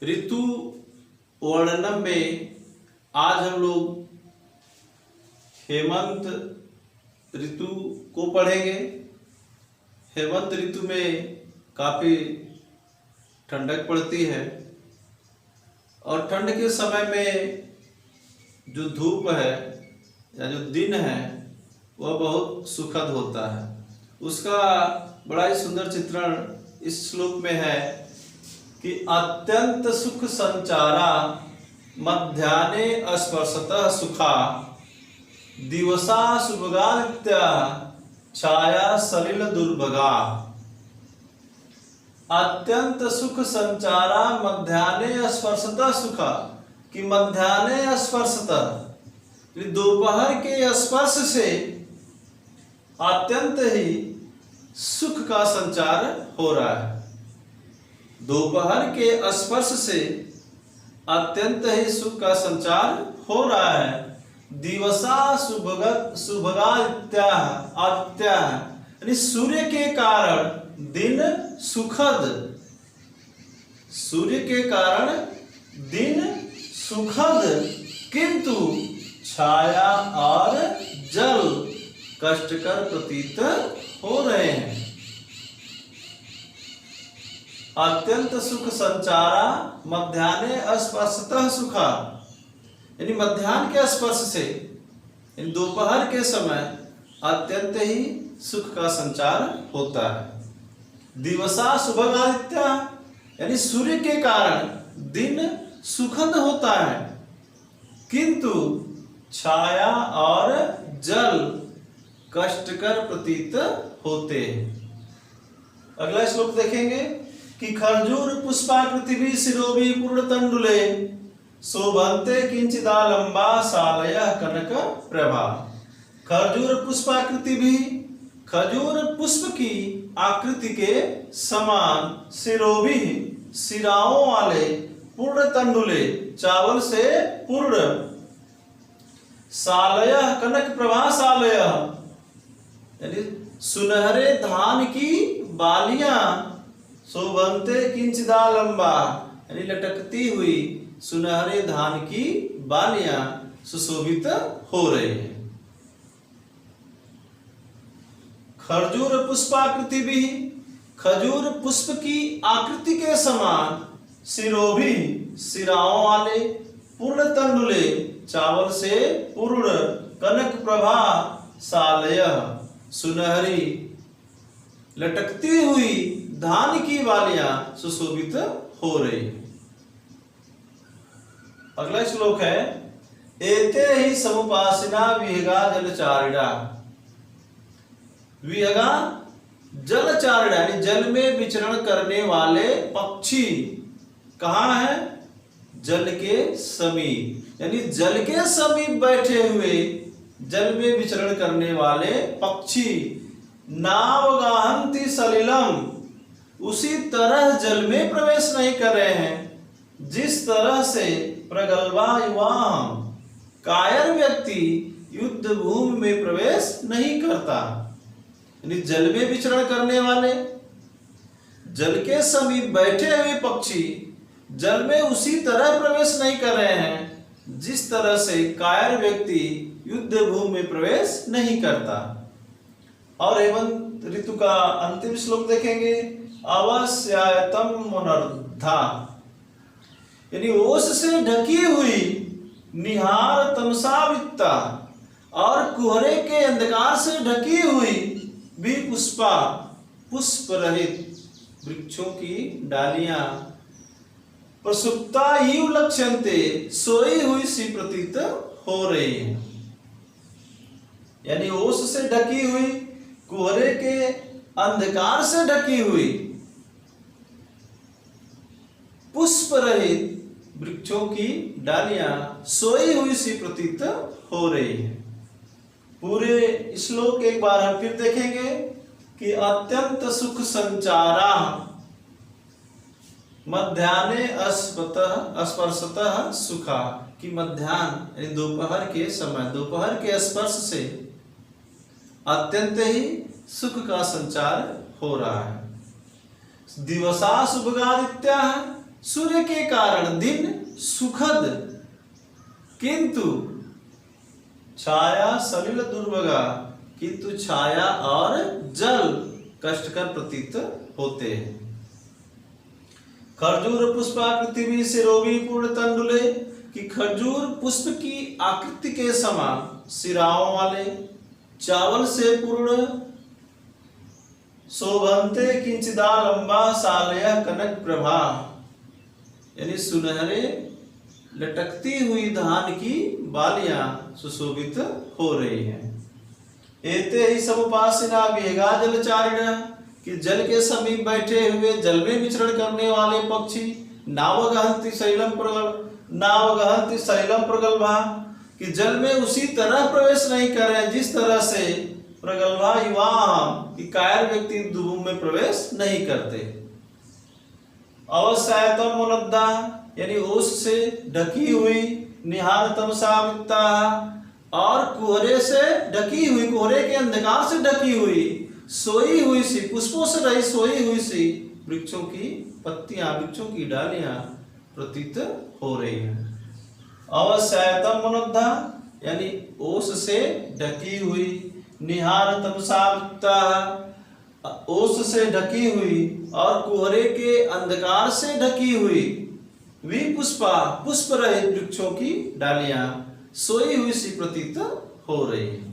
ऋतु वर्णनम में आज हम लोग हेमंत ऋतु को पढ़ेंगे। हेमंत ऋतु में काफ़ी ठंडक पड़ती है और ठंड के समय में जो धूप है या जो दिन है वह बहुत सुखद होता है। उसका बड़ा ही सुंदर चित्रण इस श्लोक में है कि अत्यंत सुख संचारा मध्याह्ने स्पर्शतः सुखा दिवसा शुभगात्या छाया सलिल दुर्भगा। अत्यंत सुख संचारा मध्याह्ने स्पर्शतः सुखा कि मध्याह्ने स्पर्शतः दोपहर के स्पर्श से अत्यंत ही सुख का संचार हो रहा है। दोपहर के स्पर्श से अत्यंत ही सुख का संचार हो रहा है। दिवसा शुभगात्या यानी सूर्य के कारण दिन सुखद, सूर्य के कारण दिन सुखद, किंतु छाया और जल कष्टकर प्रतीत हो रहे हैं। अत्यंत सुख संचारा मध्याह्ने स्पर्शतः सुखा यानी मध्याह्न के स्पर्श से यानी दोपहर के समय अत्यंत ही सुख का संचार होता है। दिवसा शुभगात्या यानी सूर्य के कारण दिन सुखद होता है, किंतु छाया और जल कष्टकर प्रतीत होते हैं। अगला श्लोक देखेंगे कि खर्जूर पुष्पाकृति भी शिरोभि पूर्ण तंडुले शोभन्ते किंचिदालंबा सालयः कनक प्रभा। खर्जूर पुष्पाकृति भी खजूर पुष्प की आकृति के समान शिरोभि सिराओं वाले पूर्ण तंडुले चावल से पूर्ण सालयः कनक प्रभा सालयः यानी सुनहरे धान की बालियां शोभन्ते किंचिदालंबा यानी लटकती हुई सुनहरे धान की बालियां सुशोभित हो रही है। खरजूर पुष्पाकृति भी खजूर पुष्प की आकृति के समान शिरोभि सिराओं वाले पूर्ण तंडुले चावल से पूर्ण कनक प्रभा सालयः सुनहरी लटकती हुई धान की बालियां सुशोभित हो रही है। अगला श्लोक है एते ही समुपासिना विहगा जलचारिणा। विहगा जलचारिणा यानी जल में विचरण करने वाले पक्षी कहाँ है? जल के समीप यानी जल के समीप बैठे हुए जल में विचरण करने वाले पक्षी नावगाहन्ति सलिलम उसी तरह जल में प्रवेश नहीं कर रहे हैं जिस तरह से प्रगल्भा युवाम कायर व्यक्ति युद्ध भूमि में प्रवेश नहीं करता। यानी जल में विचरण करने वाले जल के समीप बैठे हुए पक्षी जल में उसी तरह प्रवेश नहीं कर रहे हैं जिस तरह से कायर व्यक्ति युद्ध भूमि में प्रवेश नहीं करता। और हेमंत ऋतु का अंतिम श्लोक देखेंगे अवस्यायतम मुनर्धा यानी ओस से ढकी हुई निहार तमसावित्ता और कुहरे के अंधकार से ढकी हुई भी पुष्पा पुष्प रहित वृक्षों की डालियां प्रसुप्ता ही लक्ष्यन्ते सोई हुई सी प्रतीत हो रही है। यानी ओस से ढकी हुई कुहरे के अंधकार से ढकी हुई पुष्प रहित वृक्षों की डालियां सोई हुई सी प्रतीत हो रही है। पूरे श्लोक एक बार हम फिर देखेंगे कि अत्यंत सुख संचारा मध्याह्ने स्पर्शतः सुखा कि मध्याह्न यानी दोपहर के समय दोपहर के स्पर्श से अत्यंत ही सुख का संचार हो रहा है। दिवसा शुभगादित्या सूर्य के कारण दिन सुखद, किंतु छाया सलिल दुर्भगा, किंतु छाया और जल कष्टकर प्रतीत होते हैं। खरजूर पुष्पाकृति भी शिरोवी पूर्ण तंडुले, कि खजूर पुष्प की आकृति के समान सिराओं वाले, चावल से पूर्ण शोभन्ते किंचिदा लंबा सालय कनक प्रभा, यानी सुनहरे लटकती हुई धान की बालियां सुशोभित हो रही हैं। एते ही समुपासिना वेगा जलचारिण, कि जल के समीप बैठे हुए जल में विचरण करने वाले पक्षी, नावगहन्ति शैलम प्रगल्भा, कि जल में उसी तरह प्रवेश नहीं कर रहे जिस तरह से प्रगल्भा युवा, कि कायर व्यक्ति दुभूम में प्रवेश नहीं करते। अवसायतम मुनद्दा, यानी ओस से ढकी हुई, निहार तमसाविता, और कोहरे से ढकी हुई, कोहरे के अंधकार से ढकी हुई, सोई हुई सी, पुष्पों से रही सोई हुई सी वृक्षों की पत्तियां, वृक्षों की डालियां प्रतीत हो रही हैं। अवसायतम मुनद्दा, यानी ओस से ढकी हुई, निहार तमसाविता, ओस से ढकी हुई, और कोहरे के अंधकार से ढकी हुई, विपुष्पा, पुष्प रहित वृक्षों की डालियां सोई हुई सी प्रतीत हो रही है।